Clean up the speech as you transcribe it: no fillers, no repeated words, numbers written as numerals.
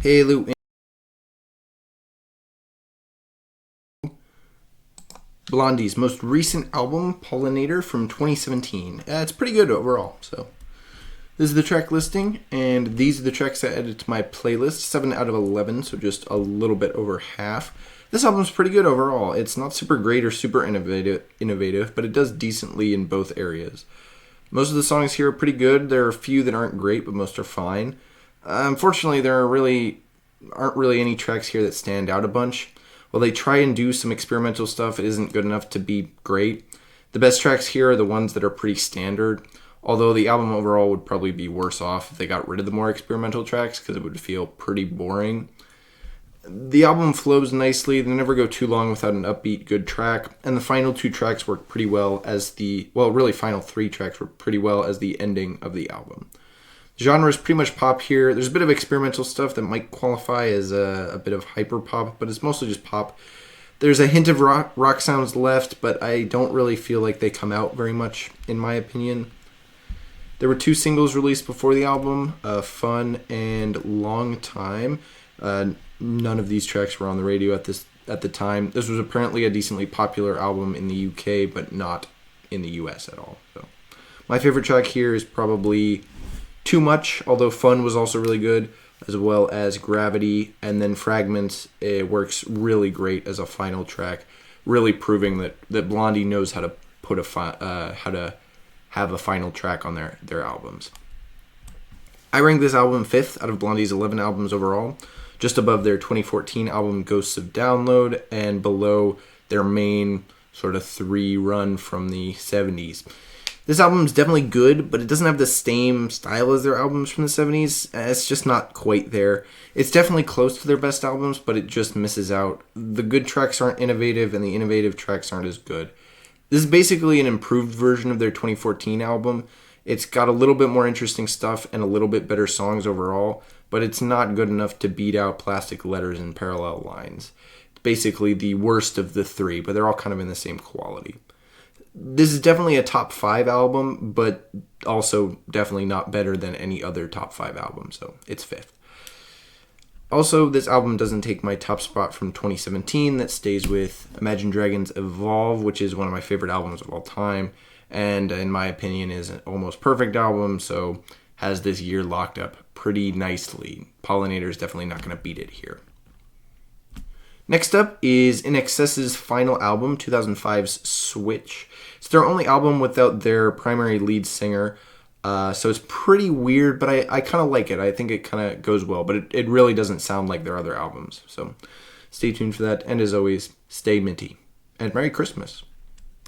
Hey Lou, Blondie's most recent album, Pollinator, from 2017. It's pretty good overall. So this is the track listing, and these are the tracks I added to my playlist. 7 out of 11, so just a little bit over half. This album's pretty good overall. It's not super great or super innovative, but it does decently in both areas. Most of the songs here are pretty good. There are a few that aren't great, but most are fine. Unfortunately, there aren't really any tracks here that stand out a bunch. While they try and do some experimental stuff, it isn't good enough to be great. The best tracks here are the ones that are pretty standard, although the album overall would probably be worse off if they got rid of the more experimental tracks because it would feel pretty boring. The album flows nicely, they never go too long without an upbeat, good track, and the final two tracks work pretty well as final three tracks work pretty well as the ending of the album. Genre is pretty much pop here. There's a bit of experimental stuff that might qualify as a bit of hyper pop, but it's mostly just pop. There's a hint of rock sounds left, but I don't really feel like they come out very much, in my opinion. There were 2 singles released before the album, Fun and Long Time. None of these tracks were on the radio at the time. This was apparently a decently popular album in the UK, but not in the US at all. So, my favorite track here is probably Too Much, although Fun was also really good, as well as Gravity, and then Fragments. It works really great as a final track, really proving that Blondie knows how to put how to have a final track on their albums. I rank this album 5th out of Blondie's 11 albums overall, just above their 2014 album Ghosts of Download, and below their main sort of 3 run from the 70s. This album is definitely good, but it doesn't have the same style as their albums from the 70s. It's just not quite there. It's definitely close to their best albums, but it just misses out. The good tracks aren't innovative, and the innovative tracks aren't as good. This is basically an improved version of their 2014 album. It's got a little bit more interesting stuff and a little bit better songs overall, but it's not good enough to beat out Plastic Letters and Parallel Lines. It's basically the worst of the 3, but they're all kind of in the same quality. This is definitely a top 5 album, but also definitely not better than any other top 5 album, so it's 5th. Also, this album doesn't take my top spot from 2017. That stays with Imagine Dragons' Evolve, which is one of my favorite albums of all time, and in my opinion is an almost perfect album, so has this year locked up pretty nicely. Pollinator is definitely not going to beat it here. Next up is INXS's final album, 2005's Switch. It's their only album without their primary lead singer, so it's pretty weird, but I kind of like it. I think it kind of goes well, but it really doesn't sound like their other albums. So stay tuned for that, and as always, stay minty. And Merry Christmas.